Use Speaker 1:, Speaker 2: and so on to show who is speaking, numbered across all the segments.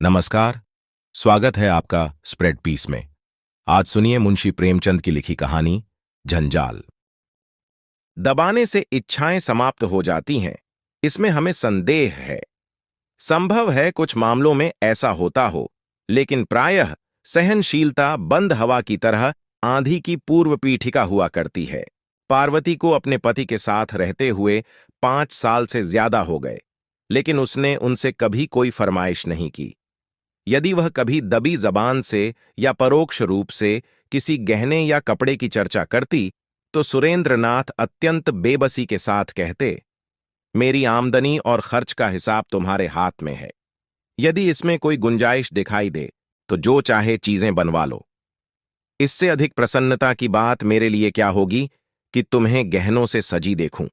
Speaker 1: नमस्कार। स्वागत है आपका स्प्रेड पीस में। आज सुनिए मुंशी प्रेमचंद की लिखी कहानी जंजाल। दबाने से इच्छाएं समाप्त हो जाती हैं, इसमें हमें संदेह है। संभव है कुछ मामलों में ऐसा होता हो, लेकिन प्रायः सहनशीलता बंद हवा की तरह आंधी की पूर्व पीठिका हुआ करती है। पार्वती को अपने पति के साथ रहते हुए 5 साल से ज्यादा हो गए, लेकिन उसने उनसे कभी कोई फरमाइश नहीं की। यदि वह कभी दबी जबान से या परोक्ष रूप से किसी गहने या कपड़े की चर्चा करती, तो सुरेंद्रनाथ अत्यंत बेबसी के साथ कहते, मेरी आमदनी और खर्च का हिसाब तुम्हारे हाथ में है। यदि इसमें कोई गुंजाइश दिखाई दे तो जो चाहे चीजें बनवा लो। इससे अधिक प्रसन्नता की बात मेरे लिए क्या होगी कि तुम्हें गहनों से सजी देखूं।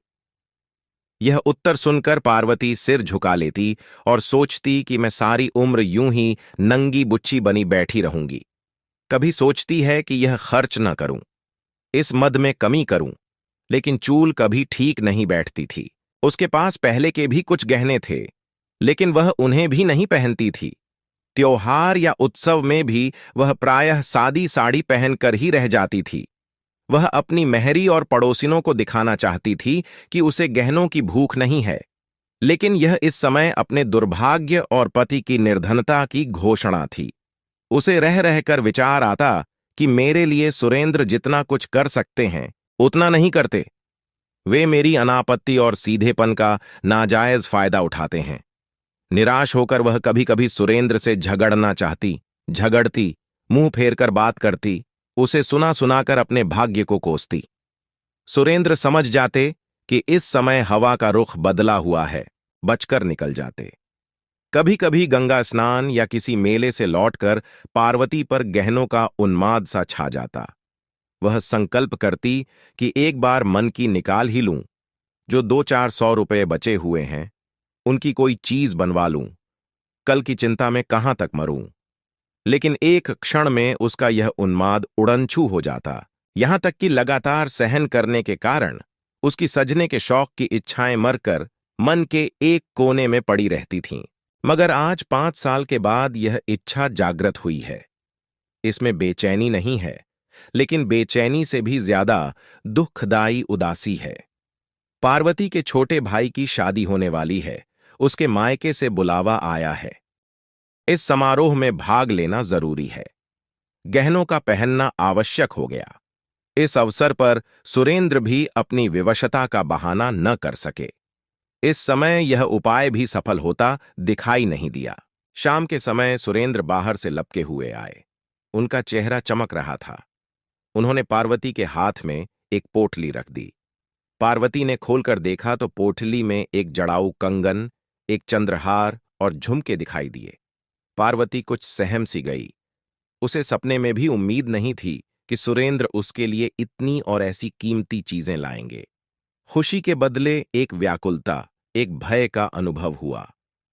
Speaker 1: यह उत्तर सुनकर पार्वती सिर झुका लेती और सोचती कि मैं सारी उम्र यूं ही नंगी बुच्ची बनी बैठी रहूंगी। कभी सोचती है कि यह खर्च न करूं, इस मद में कमी करूं, लेकिन चूल कभी ठीक नहीं बैठती थी। उसके पास पहले के भी कुछ गहने थे, लेकिन वह उन्हें भी नहीं पहनती थी। त्योहार या उत्सव में भी वह प्रायः सादी साड़ी पहनकर ही रह जाती थी। वह अपनी मेहरी और पड़ोसिनों को दिखाना चाहती थी कि उसे गहनों की भूख नहीं है, लेकिन यह इस समय अपने दुर्भाग्य और पति की निर्धनता की घोषणा थी। उसे रह रहकर विचार आता कि मेरे लिए सुरेंद्र जितना कुछ कर सकते हैं उतना नहीं करते। वे मेरी अनापत्ति और सीधेपन का नाजायज फायदा उठाते हैं। निराश होकर वह कभी कभी सुरेंद्र से झगड़ना चाहती, झगड़ती, मुंह फेरकर बात करती, उसे सुना सुनाकर अपने भाग्य को कोसती। सुरेंद्र समझ जाते कि इस समय हवा का रुख बदला हुआ है, बचकर निकल जाते। कभी कभी गंगा स्नान या किसी मेले से लौटकर पार्वती पर गहनों का उन्माद सा छा जाता। वह संकल्प करती कि एक बार मन की निकाल ही लूं, जो 2-400 रुपए बचे हुए हैं उनकी कोई चीज बनवा लूं, कल की चिंता में कहां तक मरूं। लेकिन एक क्षण में उसका यह उन्माद उड़नछू हो जाता, यहां तक कि लगातार सहन करने के कारण उसकी सजने के शौक की इच्छाएं मरकर मन के एक कोने में पड़ी रहती थीं। मगर आज 5 साल के बाद यह इच्छा जागृत हुई है। इसमें बेचैनी नहीं है, लेकिन बेचैनी से भी ज्यादा दुखदाई उदासी है। पार्वती के छोटे भाई की शादी होने वाली है, उसके मायके से बुलावा आया है। इस समारोह में भाग लेना जरूरी है। गहनों का पहनना आवश्यक हो गया। इस अवसर पर सुरेंद्र भी अपनी विवशता का बहाना न कर सके। इस समय यह उपाय भी सफल होता दिखाई नहीं दिया। शाम के समय सुरेंद्र बाहर से लपके हुए आए। उनका चेहरा चमक रहा था। उन्होंने पार्वती के हाथ में एक पोटली रख दी। पार्वती ने खोलकर देखा तो पोटली में एक जड़ाऊ कंगन, एक चंद्रहार और झुमके दिखाई दिए। पार्वती कुछ सहम सी गई। उसे सपने में भी उम्मीद नहीं थी कि सुरेंद्र उसके लिए इतनी और ऐसी कीमती चीजें लाएंगे। खुशी के बदले एक व्याकुलता, एक भय का अनुभव हुआ।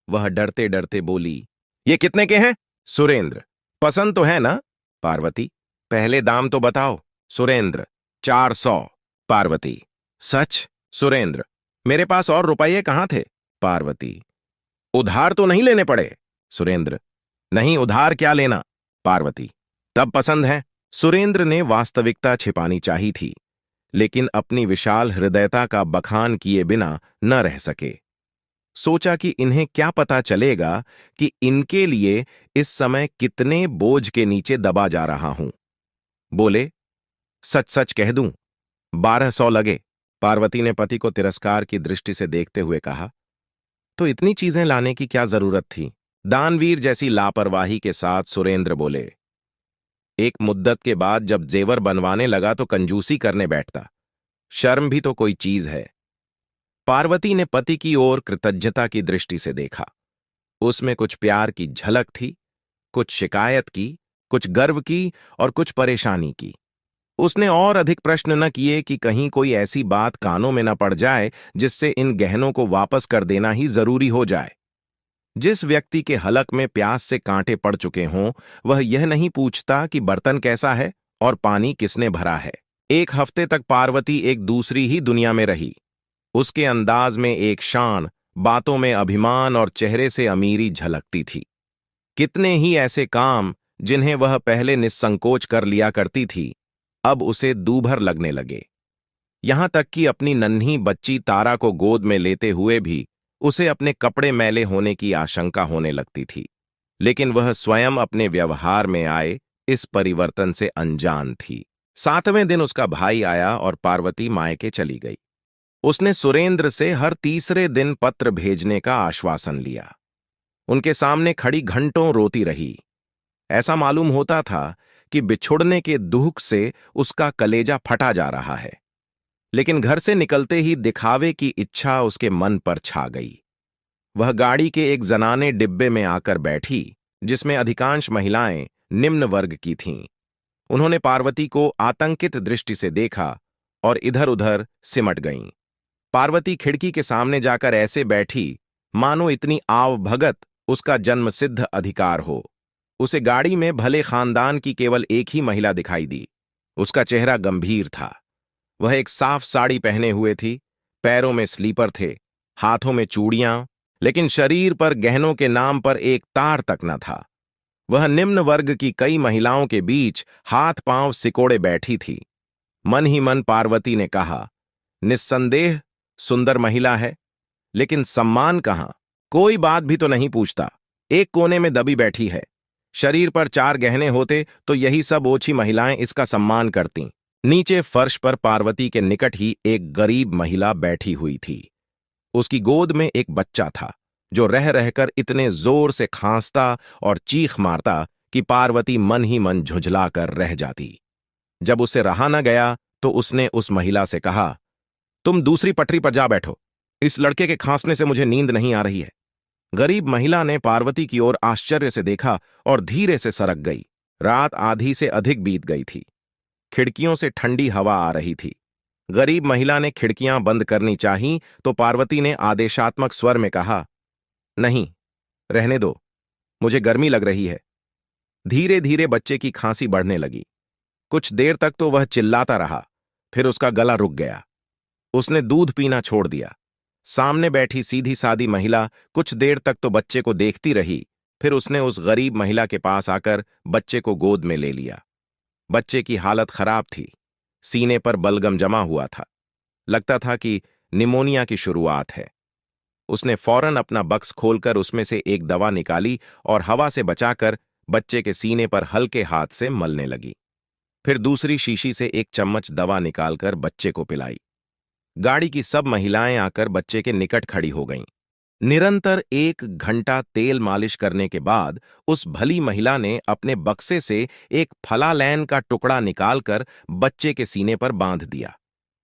Speaker 1: वह डरते डरते बोली, ये कितने के हैं? सुरेंद्र, पसंद तो है ना? पार्वती, पहले दाम तो बताओ। सुरेंद्र, 400। पार्वती, सच? सुरेंद्र, मेरे पास और रुपये कहाँ थे? पार्वती, उधार तो नहीं लेने पड़े? सुरेंद्र, नहीं, उधार क्या लेना? पार्वती, तब पसंद है। सुरेंद्र ने वास्तविकता छिपानी चाहिए थी, लेकिन अपनी विशाल हृदयता का बखान किए बिना न रह सके। सोचा कि इन्हें क्या पता चलेगा कि इनके लिए इस समय कितने बोझ के नीचे दबा जा रहा हूं। बोले, सच सच कह दूं, 1200 लगे। पार्वती ने पति को तिरस्कार की दृष्टि से देखते हुए कहा, तो इतनी चीजें लाने की क्या जरूरत थी? दानवीर जैसी लापरवाही के साथ सुरेंद्र बोले, एक मुद्दत के बाद जब जेवर बनवाने लगा तो कंजूसी करने बैठता। शर्म भी तो कोई चीज है। पार्वती ने पति की ओर कृतज्ञता की दृष्टि से देखा। उसमें कुछ प्यार की झलक थी, कुछ शिकायत की, कुछ गर्व की और कुछ परेशानी की। उसने और अधिक प्रश्न न किए कि कहीं कोई ऐसी बात कानों में न पड़ जाए जिससे इन गहनों को वापस कर देना ही जरूरी हो जाए। जिस व्यक्ति के हलक में प्यास से कांटे पड़ चुके हों, वह यह नहीं पूछता कि बर्तन कैसा है और पानी किसने भरा है। 1 हफ्ते तक पार्वती एक दूसरी ही दुनिया में रही। उसके अंदाज में एक शान, बातों में अभिमान और चेहरे से अमीरी झलकती थी। कितने ही ऐसे काम जिन्हें वह पहले निस्संकोच कर लिया करती थी, अब उसे दूभर लगने लगे। यहां तक कि अपनी नन्ही बच्ची तारा को गोद में लेते हुए भी उसे अपने कपड़े मैले होने की आशंका होने लगती थी। लेकिन वह स्वयं अपने व्यवहार में आए इस परिवर्तन से अनजान थी। 7वें दिन उसका भाई आया और पार्वती मायके चली गई। उसने सुरेंद्र से हर तीसरे दिन पत्र भेजने का आश्वासन लिया। उनके सामने खड़ी घंटों रोती रही। ऐसा मालूम होता था कि बिछुड़ने के दुख से उसका कलेजा फटा जा रहा है। लेकिन घर से निकलते ही दिखावे की इच्छा उसके मन पर छा गई। वह गाड़ी के एक जनाने डिब्बे में आकर बैठी, जिसमें अधिकांश महिलाएं निम्न वर्ग की थीं। उन्होंने पार्वती को आतंकित दृष्टि से देखा और इधर-उधर सिमट गईं। पार्वती खिड़की के सामने जाकर ऐसे बैठी मानो इतनी आवभगत उसका जन्मसिद्ध अधिकार हो। उसे गाड़ी में भले खानदान की केवल एक ही महिला दिखाई दी। उसका चेहरा गंभीर था। वह एक साफ साड़ी पहने हुए थी, पैरों में स्लीपर थे, हाथों में चूड़ियां, लेकिन शरीर पर गहनों के नाम पर एक तार तक न था। वह निम्न वर्ग की कई महिलाओं के बीच हाथ पांव सिकोड़े बैठी थी। मन ही मन पार्वती ने कहा, निस्संदेह सुंदर महिला है, लेकिन सम्मान कहां? कोई बात भी तो नहीं पूछता। एक कोने में दबी बैठी है। शरीर पर 4 गहने होते तो यही सब ओछी महिलाएं इसका सम्मान करतीं। नीचे फर्श पर पार्वती के निकट ही एक गरीब महिला बैठी हुई थी। उसकी गोद में एक बच्चा था, जो रह रहकर इतने जोर से खांसता और चीख मारता कि पार्वती मन ही मन झुंझला कर रह जाती। जब उसे रहा न गया तो उसने उस महिला से कहा, तुम दूसरी पटरी पर जा बैठो। इस लड़के के खांसने से मुझे नींद नहीं आ रही है। गरीब महिला ने पार्वती की ओर आश्चर्य से देखा और धीरे से सरक गई। रात आधी से अधिक बीत गई थी। खिड़कियों से ठंडी हवा आ रही थी। गरीब महिला ने खिड़कियां बंद करनी चाहीं तो पार्वती ने आदेशात्मक स्वर में कहा, नहीं, रहने दो, मुझे गर्मी लग रही है। धीरे धीरे बच्चे की खांसी बढ़ने लगी। कुछ देर तक तो वह चिल्लाता रहा, फिर उसका गला रुक गया। उसने दूध पीना छोड़ दिया। सामने बैठी सीधी सादी महिला कुछ देर तक तो बच्चे को देखती रही, फिर उसने उस गरीब महिला के पास आकर बच्चे को गोद में ले लिया। बच्चे की हालत खराब थी। सीने पर बलगम जमा हुआ था। लगता था कि निमोनिया की शुरुआत है। उसने फौरन अपना बक्स खोलकर उसमें से एक दवा निकाली और हवा से बचाकर बच्चे के सीने पर हल्के हाथ से मलने लगी। फिर दूसरी शीशी से एक चम्मच दवा निकालकर बच्चे को पिलाई। गाड़ी की सब महिलाएं आकर बच्चे के निकट खड़ी हो गईं। निरंतर 1 घंटा तेल मालिश करने के बाद उस भली महिला ने अपने बक्से से एक फलालैन का टुकड़ा निकालकर बच्चे के सीने पर बांध दिया।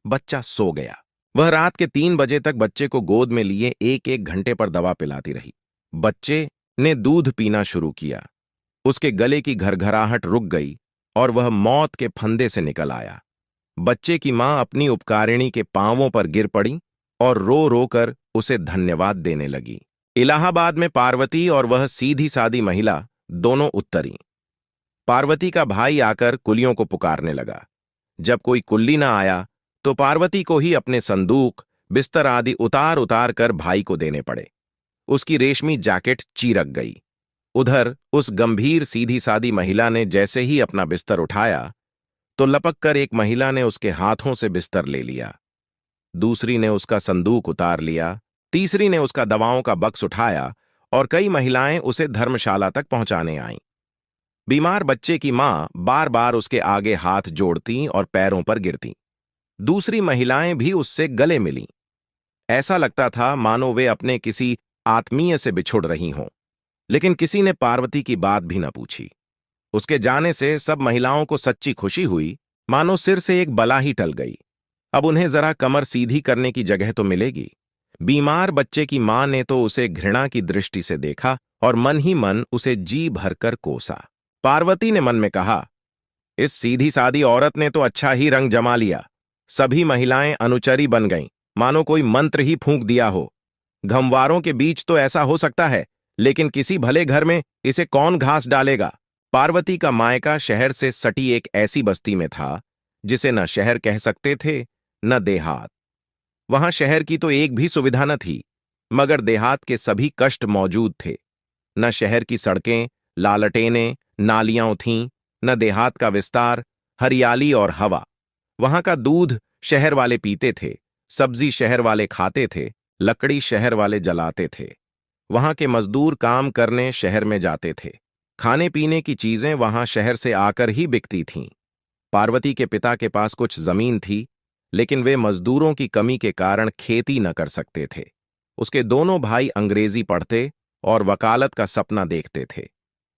Speaker 1: बच्चा सो गया। वह रात के 3 बजे तक बच्चे को गोद में लिए 1-1 घंटे पर दवा पिलाती रही। बच्चे ने दूध पीना शुरू किया। उसके गले की घरघराहट रुक गई और वह मौत के फंदे से निकल आया। बच्चे की मां अपनी उपकारिणी के पांवों पर गिर पड़ी और रो रो कर उसे धन्यवाद देने लगी। इलाहाबाद में पार्वती और वह सीधी सादी महिला दोनों उत्तरी। पार्वती का भाई आकर कुलियों को पुकारने लगा। जब कोई कुल्ली न आया तो पार्वती को ही अपने संदूक, बिस्तर आदि उतार उतार कर भाई को देने पड़े। उसकी रेशमी जैकेट चीरक गई। उधर उस गंभीर सीधी सादी महिला ने जैसे ही अपना बिस्तर उठाया तो लपक कर एक महिला ने उसके हाथों से बिस्तर ले लिया। दूसरी ने उसका संदूक उतार लिया। तीसरी ने उसका दवाओं का बक्स उठाया और कई महिलाएं उसे धर्मशाला तक पहुंचाने आईं। बीमार बच्चे की मां बार बार उसके आगे हाथ जोड़ती और पैरों पर गिरती। दूसरी महिलाएं भी उससे गले मिलीं। ऐसा लगता था मानो वे अपने किसी आत्मीय से बिछुड़ रही हों। लेकिन किसी ने पार्वती की बात भी न पूछी। उसके जाने से सब महिलाओं को सच्ची खुशी हुई, मानो सिर से एक बला ही टल गई। अब उन्हें जरा कमर सीधी करने की जगह तो मिलेगी। बीमार बच्चे की मां ने तो उसे घृणा की दृष्टि से देखा और मन ही मन उसे जी भरकर कोसा। पार्वती ने मन में कहा, इस सीधी सादी औरत ने तो अच्छा ही रंग जमा लिया। सभी महिलाएं अनुचरी बन गईं, मानो कोई मंत्र ही फूंक दिया हो। घमवारों के बीच तो ऐसा हो सकता है, लेकिन किसी भले घर में इसे कौन घास डालेगा। पार्वती का मायका शहर से सटी एक ऐसी बस्ती में था जिसे न शहर कह सकते थे न देहात। वहां शहर की तो एक भी सुविधा न थी, मगर देहात के सभी कष्ट मौजूद थे। न शहर की सड़कें, लालटेनें, नालियां थीं, न देहात का विस्तार, हरियाली और हवा। वहां का दूध शहर वाले पीते थे, सब्जी शहर वाले खाते थे, लकड़ी शहर वाले जलाते थे। वहां के मजदूर काम करने शहर में जाते थे। खाने पीने की चीजें वहां शहर से आकर ही बिकती थीं। पार्वती के पिता के पास कुछ जमीन थी, लेकिन वे मजदूरों की कमी के कारण खेती न कर सकते थे। उसके दोनों भाई अंग्रेजी पढ़ते और वकालत का सपना देखते थे।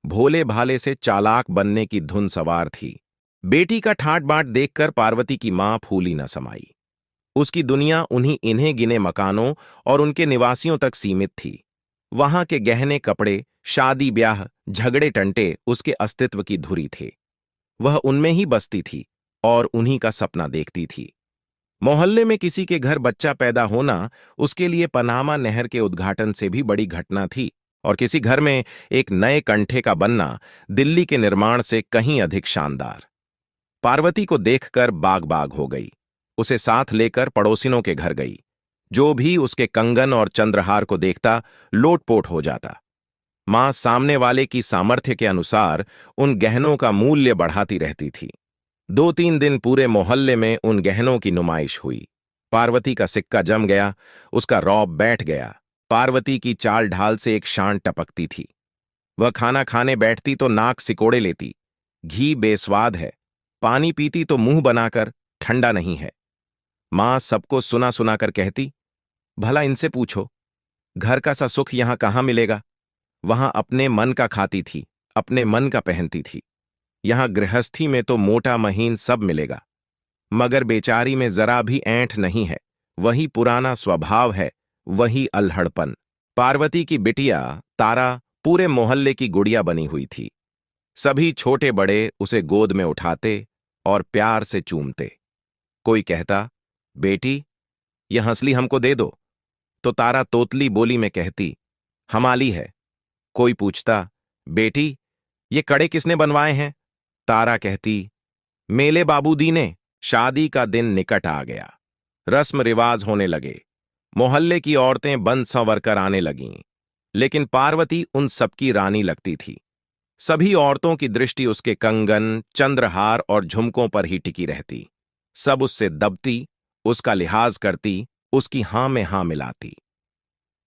Speaker 1: भोले भाले से चालाक बनने की धुन सवार थी। बेटी का ठाट बाट देखकर पार्वती की मां फूली न समाई। उसकी दुनिया उन्हीं इन्हें गिने मकानों और उनके निवासियों तक सीमित थी। वहां के गहने कपड़े, शादी ब्याह, झगड़े टंटे उसके अस्तित्व की धुरी थे। वह उनमें ही बसती थी और उन्हीं का सपना देखती थी। मोहल्ले में किसी के घर बच्चा पैदा होना उसके लिए पनामा नहर के उद्घाटन से भी बड़ी घटना थी, और किसी घर में एक नए कंठे का बनना दिल्ली के निर्माण से कहीं अधिक शानदार। पार्वती को देखकर बाग बाग हो गई। उसे साथ लेकर पड़ोसिनों के घर गई। जो भी उसके कंगन और चंद्रहार को देखता लोटपोट हो जाता। मां सामने वाले की सामर्थ्य के अनुसार उन गहनों का मूल्य बढ़ाती रहती थी। 2-3 दिन पूरे मोहल्ले में उन गहनों की नुमाइश हुई। पार्वती का सिक्का जम गया, उसका रौब बैठ गया। पार्वती की चाल ढाल से एक शान टपकती थी। वह खाना खाने बैठती तो नाक सिकोड़े लेती। घी बेस्वाद है, पानी पीती तो मुंह बनाकर ठंडा नहीं है। मां सबको सुना सुना कर कहती, भला इनसे पूछो, घर का सा सुख यहां कहां मिलेगा। वहां अपने मन का खाती थी, अपने मन का पहनती थी। यहां गृहस्थी में तो मोटा महीन सब मिलेगा, मगर बेचारी में जरा भी ऐंठ नहीं है। वही पुराना स्वभाव है, वही अल्हड़पन। पार्वती की बिटिया तारा पूरे मोहल्ले की गुड़िया बनी हुई थी। सभी छोटे बड़े उसे गोद में उठाते और प्यार से चूमते। कोई कहता, बेटी यह हंसली हमको दे दो, तो तारा तोतली बोली में कहती, हमाली है। कोई पूछता, बेटी ये कड़े किसने बनवाए हैं? तारा कहती, मेले बाबूदी ने। शादी का दिन निकट आ गया। रस्म रिवाज होने लगे। मोहल्ले की औरतें बंद संवर कर आने लगीं, लेकिन पार्वती उन सबकी रानी लगती थी। सभी औरतों की दृष्टि उसके कंगन, चंद्रहार और झुमकों पर ही टिकी रहती। सब उससे दबती, उसका लिहाज करती, उसकी हां में हां मिलाती।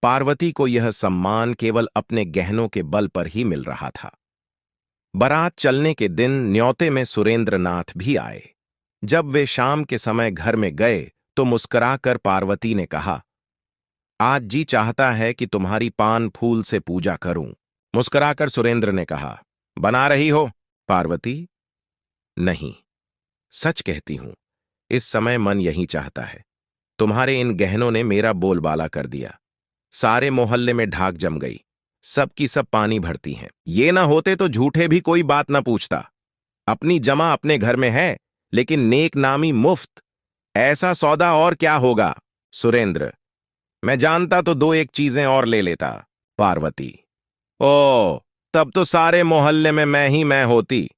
Speaker 1: पार्वती को यह सम्मान केवल अपने गहनों के बल पर ही मिल रहा था। बारात चलने के दिन न्योते में सुरेंद्रनाथ भी आए। जब वे शाम के समय घर में गए तो मुस्कुराकर पार्वती ने कहा, आज जी चाहता है कि तुम्हारी पान फूल से पूजा करूं। मुस्कुराकर सुरेंद्र ने कहा, बना रही हो? पार्वती, नहीं, सच कहती हूं, इस समय मन यही चाहता है। तुम्हारे इन गहनों ने मेरा बोलबाला कर दिया। सारे मोहल्ले में ढाक जम गई। सबकी सब पानी भरती हैं। ये ना होते तो झूठे भी कोई बात ना पूछता। अपनी जमा अपने घर में है, लेकिन नेक नामी मुफ्त। ऐसा सौदा और क्या होगा? सुरेंद्र, मैं जानता तो 2-1 चीजें और ले लेता। पार्वती, ओ, तब तो सारे मोहल्ले में मैं ही मैं होती।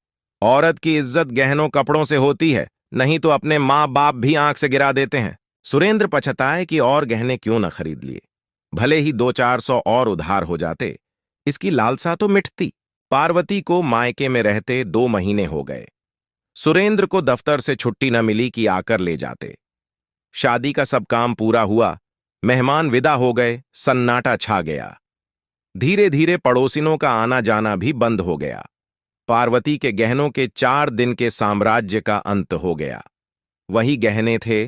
Speaker 1: औरत की इज्जत गहनों कपड़ों से होती है, नहीं तो अपने माँ बाप भी आंख से गिरा देते हैं। सुरेंद्र पछताए कि और गहने क्यों न खरीद लिए। भले ही 200-400 और उधार हो जाते, इसकी लालसा तो मिटती। पार्वती को मायके में रहते 2 महीने हो गए। सुरेंद्र को दफ्तर से छुट्टी न मिली कि आकर ले जाते। शादी का सब काम पूरा हुआ, मेहमान विदा हो गए, सन्नाटा छा गया। धीरे धीरे पड़ोसिनों का आना जाना भी बंद हो गया। पार्वती के गहनों के 4 दिन के साम्राज्य का अंत हो गया। वही गहने थे,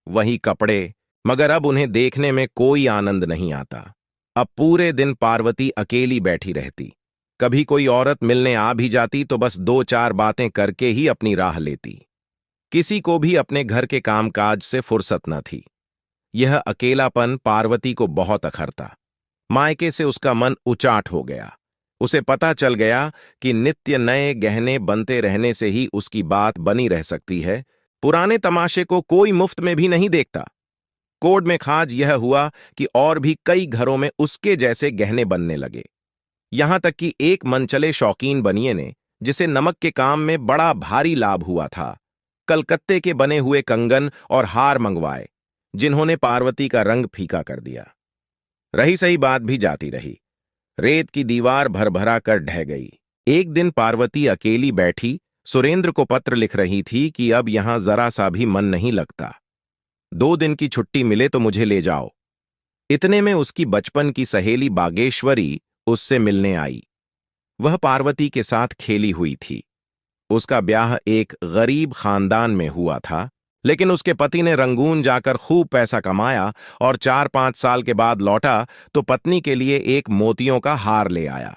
Speaker 1: वही कपड़े, मगर अब उन्हें देखने में कोई आनंद नहीं आता। अब पूरे दिन पार्वती अकेली बैठी रहती। कभी कोई औरत मिलने आ भी जाती तो बस 2-4 बातें करके ही अपनी राह लेती। किसी को भी अपने घर के कामकाज से फुर्सत न थी। यह अकेलापन पार्वती को बहुत अखरता। मायके से उसका मन उचाट हो गया। उसे पता चल गया कि नित्य नए गहने बनते रहने से ही उसकी बात बनी रह सकती है। पुराने तमाशे को कोई मुफ्त में भी नहीं देखता। कोड में खाज यह हुआ कि और भी कई घरों में उसके जैसे गहने बनने लगे। यहां तक कि एक मनचले शौकीन बनिए ने, जिसे नमक के काम में बड़ा भारी लाभ हुआ था, कलकत्ते के बने हुए कंगन और हार मंगवाए, जिन्होंने पार्वती का रंग फीका कर दिया। रही सही बात भी जाती रही। रेत की दीवार भरभरा कर ढह गई। एक दिन पार्वती अकेली बैठी सुरेंद्र को पत्र लिख रही थी कि अब यहां जरा सा भी मन नहीं लगता। 2 दिन की छुट्टी मिले तो मुझे ले जाओ। इतने में उसकी बचपन की सहेली बागेश्वरी उससे मिलने आई। वह पार्वती के साथ खेली हुई थी। उसका ब्याह एक गरीब खानदान में हुआ था, लेकिन उसके पति ने रंगून जाकर खूब पैसा कमाया और 4-5 साल के बाद लौटा तो पत्नी के लिए एक मोतियों का हार ले आया।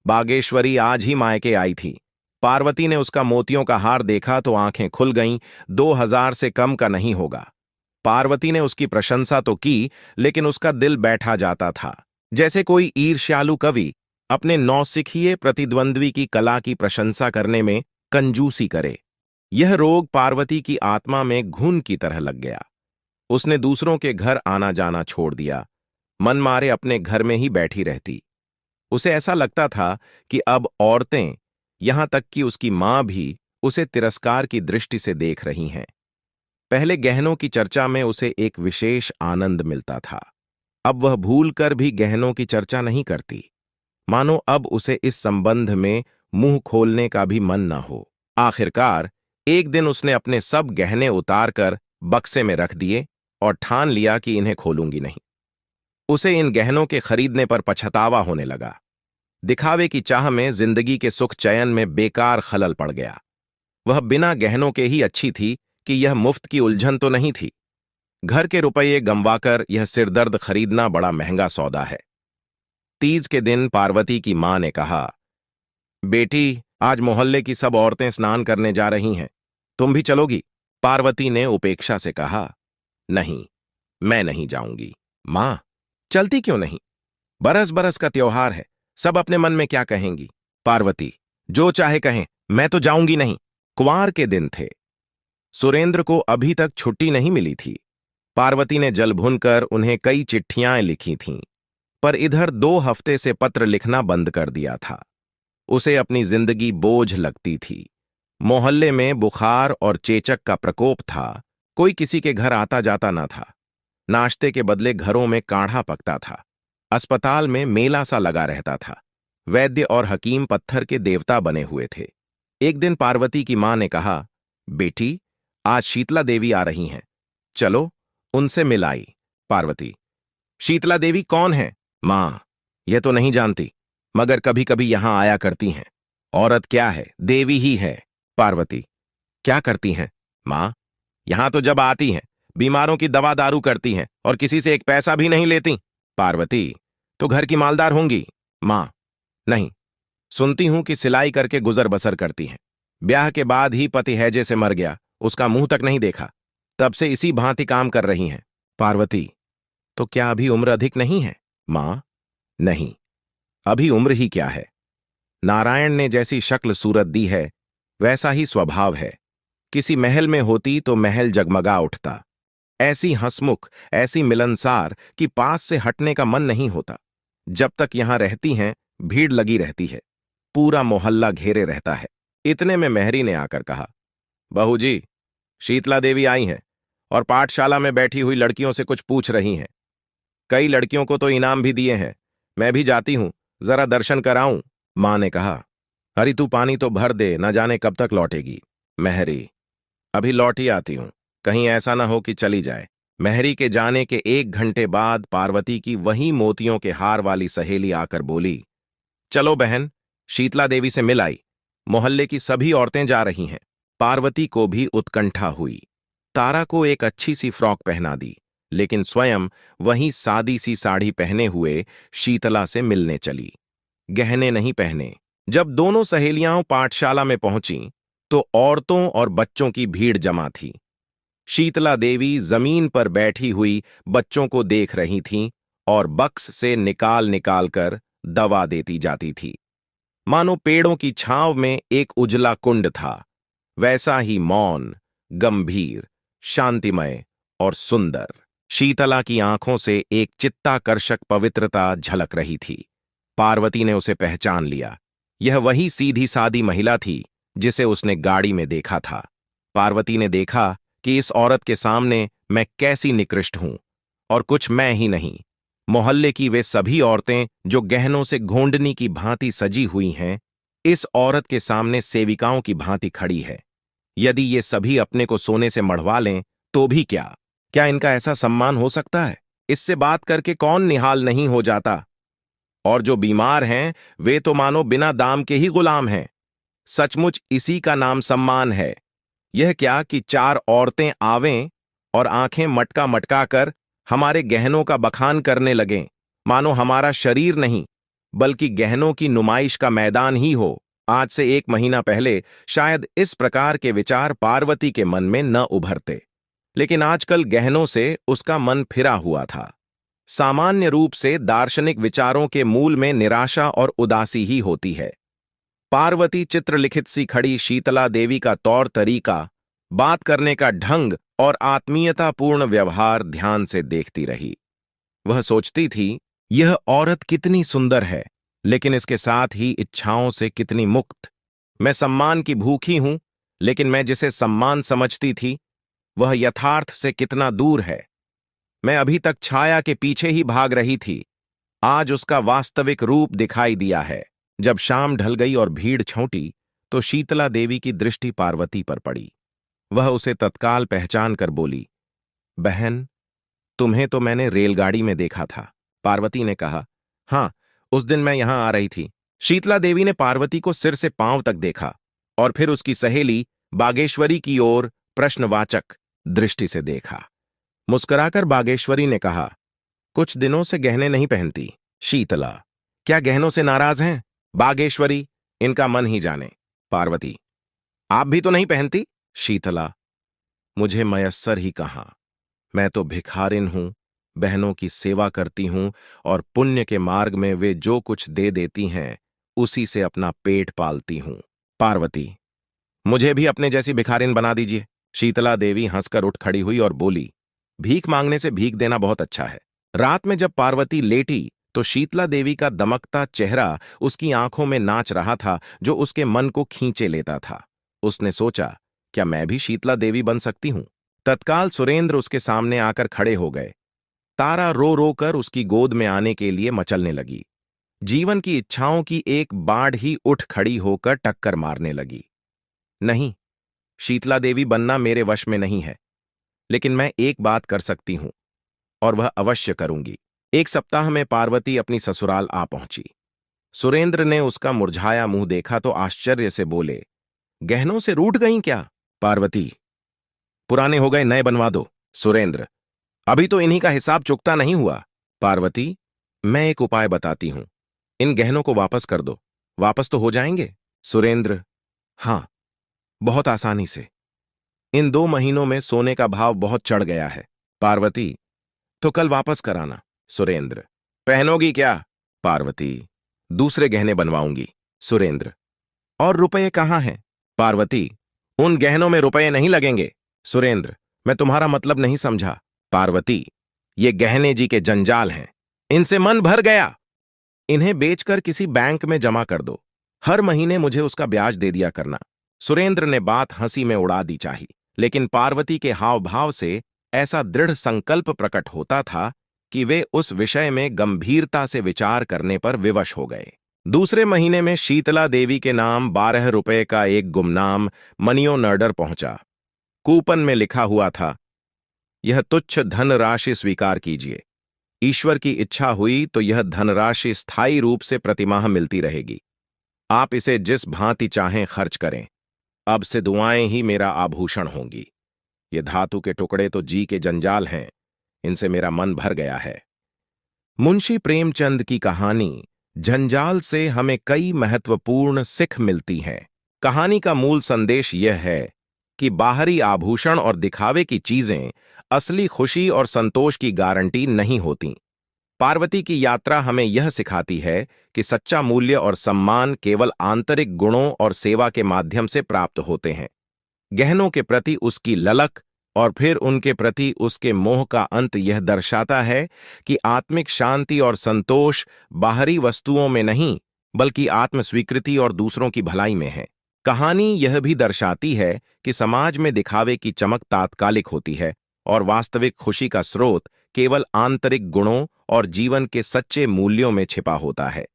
Speaker 1: बागेश्वरी आज ही मायके आई थी। पार्वती ने उसका मोतियों का हार देखा तो आंखें खुल गईं। 2000 से कम का नहीं होगा। पार्वती ने उसकी प्रशंसा तो की, लेकिन उसका दिल बैठा जाता था, जैसे कोई ईर्ष्यालु कवि अपने नौसिखिए प्रतिद्वंद्वी की कला की प्रशंसा करने में कंजूसी करे। यह रोग पार्वती की आत्मा में घुन की तरह लग गया। उसने दूसरों के घर आना जाना छोड़ दिया। मन मारे अपने घर में ही बैठी रहती। उसे ऐसा लगता था कि अब औरतें, यहां तक कि उसकी मां भी, उसे तिरस्कार की दृष्टि से देख रही हैं। पहले गहनों की चर्चा में उसे एक विशेष आनंद मिलता था। अब वह भूलकर भी गहनों की चर्चा नहीं करती, मानो अब उसे इस संबंध में मुंह खोलने का भी मन न हो। आखिरकार एक दिन उसने अपने सब गहने उतारकर बक्से में रख दिए और ठान लिया कि इन्हें खोलूंगी नहीं। उसे इन गहनों के खरीदने पर पछतावा होने लगा। दिखावे की चाह में जिंदगी के सुख चयन में बेकार खलल पड़ गया। वह बिना गहनों के ही अच्छी थी कि यह मुफ्त की उलझन तो नहीं थी। घर के रुपये गंवाकर यह सिरदर्द खरीदना बड़ा महंगा सौदा है। तीज के दिन पार्वती की मां ने कहा, बेटी, आज मोहल्ले की सब औरतें स्नान करने जा रही हैं, तुम भी चलोगी? पार्वती ने उपेक्षा से कहा, नहीं, मैं नहीं जाऊंगी। मां, चलती क्यों नहीं? बरस बरस का त्योहार है, सब अपने मन में क्या कहेंगी? पार्वती, जो चाहे कहें, मैं तो जाऊंगी नहीं। कुंवार के दिन थे। सुरेंद्र को अभी तक छुट्टी नहीं मिली थी। पार्वती ने जल भुनकर उन्हें कई चिट्ठियां लिखी थीं, पर इधर 2 हफ्ते से पत्र लिखना बंद कर दिया था। उसे अपनी जिंदगी बोझ लगती थी। मोहल्ले में बुखार और चेचक का प्रकोप था। कोई किसी के घर आता जाता न था। नाश्ते के बदले घरों में काढ़ा पकता था। अस्पताल में मेला सा लगा रहता था। वैद्य और हकीम पत्थर के देवता बने हुए थे। एक दिन पार्वती की मां ने कहा, बेटी, आज शीतला देवी आ रही हैं, चलो उनसे मिल आई। पार्वती, शीतला देवी कौन है? मां, यह तो नहीं जानती, मगर कभी कभी यहां आया करती हैं। औरत क्या है, देवी ही है। पार्वती, क्या करती हैं? मां, यहां तो जब आती हैं बीमारों की दवा दारू करती हैं और किसी से एक पैसा भी नहीं लेती। पार्वती, तो घर की मालदार होंगी। मां, नहीं, सुनती हूं कि सिलाई करके गुजर बसर करती हैं। ब्याह के बाद ही पति हैजे से मर गया, उसका मुंह तक नहीं देखा, तब से इसी भांति काम कर रही हैं। पार्वती, तो क्या अभी उम्र अधिक नहीं है? मां, नहीं, अभी उम्र ही क्या है। नारायण ने जैसी शक्ल सूरत दी है, वैसा ही स्वभाव है। किसी महल में होती तो महल जगमगा उठता। ऐसी हंसमुख, ऐसी मिलनसार कि पास से हटने का मन नहीं होता। जब तक यहां रहती हैं, भीड़ लगी रहती है। पूरा मोहल्ला घेरे रहता है। इतने में मेहरी ने आकर कहा, बहू जी, शीतला देवी आई हैं और पाठशाला में बैठी हुई लड़कियों से कुछ पूछ रही हैं। कई लड़कियों को तो इनाम भी दिए हैं। मैं भी जाती हूं, जरा दर्शन कराऊं। मां ने कहा, अरे तू पानी तो भर दे, न जाने कब तक लौटेगी। मेहरी, अभी लौट ही आती हूं, कहीं ऐसा ना हो कि चली जाए। मेहरी के जाने के 1 घंटे बाद पार्वती की वही मोतियों के हार वाली सहेली आकर बोली, चलो बहन, शीतला देवी से मिल आई। मोहल्ले की सभी औरतें जा रही हैं। पार्वती को भी उत्कंठा हुई। तारा को एक अच्छी सी फ्रॉक पहना दी, लेकिन स्वयं वही सादी सी साड़ी पहने हुए शीतला से मिलने चली। गहने नहीं पहने। जब दोनों सहेलियां पाठशाला में पहुंची तो औरतों और बच्चों की भीड़ जमा थी। शीतला देवी जमीन पर बैठी हुई बच्चों को देख रही थीं और बक्स से निकाल निकाल कर दवा देती जाती थी। मानो पेड़ों की छांव में एक उजला कुंड था, वैसा ही मौन, गंभीर, शांतिमय और सुंदर। शीतला की आंखों से एक चित्ताकर्षक पवित्रता झलक रही थी। पार्वती ने उसे पहचान लिया। यह वही सीधी सादी महिला थी जिसे उसने गाड़ी में देखा था। पार्वती ने देखा कि इस औरत के सामने मैं कैसी निकृष्ट हूं, और कुछ मैं ही नहीं, मोहल्ले की वे सभी औरतें जो गहनों से घोंडनी की भांति सजी हुई हैं, इस औरत के सामने सेविकाओं की भांति खड़ी है। यदि ये सभी अपने को सोने से मढ़वा लें तो भी क्या? क्या इनका ऐसा सम्मान हो सकता है? इससे बात करके कौन निहाल नहीं हो जाता? और जो बीमार हैं वे तो मानो बिना दाम के ही गुलाम हैं। सचमुच इसी का नाम सम्मान है। यह क्या कि चार औरतें आवें और आंखें मटका मटका कर हमारे गहनों का बखान करने लगें, मानो हमारा शरीर नहीं बल्कि गहनों की नुमाइश का मैदान ही हो। आज से 1 महीना पहले शायद इस प्रकार के विचार पार्वती के मन में न उभरते, लेकिन आजकल गहनों से उसका मन फिरा हुआ था। सामान्य रूप से दार्शनिक विचारों के मूल में निराशा और उदासी ही होती है। पार्वती चित्रलिखित सी खड़ी शीतला देवी का तौर तरीका, बात करने का ढंग और आत्मीयतापूर्ण व्यवहार ध्यान से देखती रही। वह सोचती थी, यह औरत कितनी सुंदर है, लेकिन इसके साथ ही इच्छाओं से कितनी मुक्त। मैं सम्मान की भूखी हूं, लेकिन मैं जिसे सम्मान समझती थी वह यथार्थ से कितना दूर है। मैं अभी तक छाया के पीछे ही भाग रही थी, आज उसका वास्तविक रूप दिखाई दिया है। जब शाम ढल गई और भीड़ छौंटी तो शीतला देवी की दृष्टि पार्वती पर पड़ी। वह उसे तत्काल पहचान कर बोली, बहन, तुम्हें तो मैंने रेलगाड़ी में देखा था। पार्वती ने कहा, हां, उस दिन मैं यहां आ रही थी। शीतला देवी ने पार्वती को सिर से पांव तक देखा और फिर उसकी सहेली बागेश्वरी की ओर प्रश्नवाचक दृष्टि से देखा। मुस्कुराकर बागेश्वरी ने कहा, कुछ दिनों से गहने नहीं पहनती। शीतला, क्या गहनों से नाराज हैं? बागेश्वरी, इनका मन ही जाने। पार्वती, आप भी तो नहीं पहनती? शीतला, मुझे मयस्सर ही कहां, मैं तो भिखारिन हूं, बहनों की सेवा करती हूं और पुण्य के मार्ग में वे जो कुछ दे देती हैं उसी से अपना पेट पालती हूं। पार्वती, मुझे भी अपने जैसी भिखारिन बना दीजिए। शीतला देवी हंसकर उठ खड़ी हुई और बोली, भीख मांगने से भीख देना बहुत अच्छा है। रात में जब पार्वती लेटी तो शीतला देवी का दमकता चेहरा उसकी आंखों में नाच रहा था, जो उसके मन को खींचे लेता था। उसने सोचा, क्या मैं भी शीतला देवी बन सकती हूं? तत्काल सुरेंद्र उसके सामने आकर खड़े हो गए। तारा रो रो कर उसकी गोद में आने के लिए मचलने लगी। जीवन की इच्छाओं की एक बाढ़ ही उठ खड़ी होकर टक्कर मारने लगी। नहीं, शीतला देवी बनना मेरे वश में नहीं है, लेकिन मैं एक बात कर सकती हूं और वह अवश्य करूंगी। 1 सप्ताह में पार्वती अपनी ससुराल आ पहुंची। सुरेंद्र ने उसका मुरझाया मुंह देखा तो आश्चर्य से बोले, गहनों से रूठ गईं क्या? पार्वती, पुराने हो गए, नए बनवा दो। सुरेंद्र, अभी तो इन्हीं का हिसाब चुकता नहीं हुआ। पार्वती, मैं एक उपाय बताती हूं, इन गहनों को वापस कर दो, वापस तो हो जाएंगे। सुरेंद्र, हां, बहुत आसानी से। इन 2 महीनों में सोने का भाव बहुत चढ़ गया है। पार्वती, तो कल वापस कराना। सुरेंद्र, पहनोगी क्या? पार्वती, दूसरे गहने बनवाऊंगी। सुरेंद्र, और रुपये कहाँ हैं? पार्वती, उन गहनों में रुपये नहीं लगेंगे। सुरेंद्र, मैं तुम्हारा मतलब नहीं समझा। पार्वती, ये गहने जी के जंजाल हैं, इनसे मन भर गया। इन्हें बेचकर किसी बैंक में जमा कर दो, हर महीने मुझे उसका ब्याज दे दिया करना। सुरेंद्र ने बात हंसी में उड़ा दी चाही, लेकिन पार्वती के हाव भाव से ऐसा दृढ़ संकल्प प्रकट होता था कि वे उस विषय में गंभीरता से विचार करने पर विवश हो गए। दूसरे महीने में शीतला देवी के नाम 12 रुपए का एक गुमनाम मनियो नर्डर पहुंचा। कूपन में लिखा हुआ था, यह तुच्छ धनराशि स्वीकार कीजिए। ईश्वर की इच्छा हुई तो यह धनराशि स्थायी रूप से प्रतिमाह मिलती रहेगी। आप इसे जिस भांति चाहें खर्च करें। अब से दुआएं ही मेरा आभूषण होंगी। ये धातु के टुकड़े तो जी के जंजाल हैं, इनसे मेरा मन भर गया है। मुंशी प्रेमचंद की कहानी जंजाल से हमें कई महत्वपूर्ण सिख मिलती हैं। कहानी का मूल संदेश यह है कि बाहरी आभूषण और दिखावे की चीजें असली खुशी और संतोष की गारंटी नहीं होती। पार्वती की यात्रा हमें यह सिखाती है कि सच्चा मूल्य और सम्मान केवल आंतरिक गुणों और सेवा के माध्यम से प्राप्त होते हैं। गहनों के प्रति उसकी ललक और फिर उनके प्रति उसके मोह का अंत यह दर्शाता है कि आत्मिक शांति और संतोष बाहरी वस्तुओं में नहीं, बल्कि आत्मस्वीकृति और दूसरों की भलाई में है। कहानी यह भी दर्शाती है कि समाज में दिखावे की चमक तात्कालिक होती है और वास्तविक खुशी का स्रोत केवल आंतरिक गुणों और जीवन के सच्चे मूल्यों में छिपा होता है।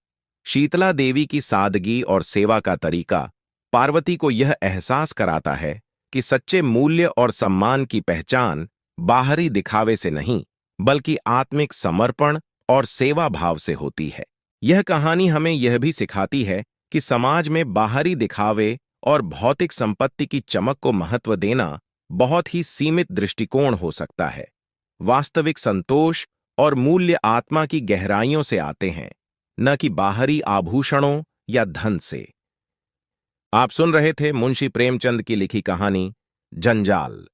Speaker 1: शीतला देवी की सादगी और सेवा का तरीका पार्वती को यह एहसास कराता है कि सच्चे मूल्य और सम्मान की पहचान बाहरी दिखावे से नहीं, बल्कि आत्मिक समर्पण और सेवा भाव से होती है। यह कहानी हमें यह भी सिखाती है कि समाज में बाहरी दिखावे और भौतिक संपत्ति की चमक को महत्व देना बहुत ही सीमित दृष्टिकोण हो सकता है। वास्तविक संतोष और मूल्य आत्मा की गहराइयों से आते हैं, न कि बाहरी आभूषणों या धन से। आप सुन रहे थे मुंशी प्रेमचंद की लिखी कहानी जंजाल।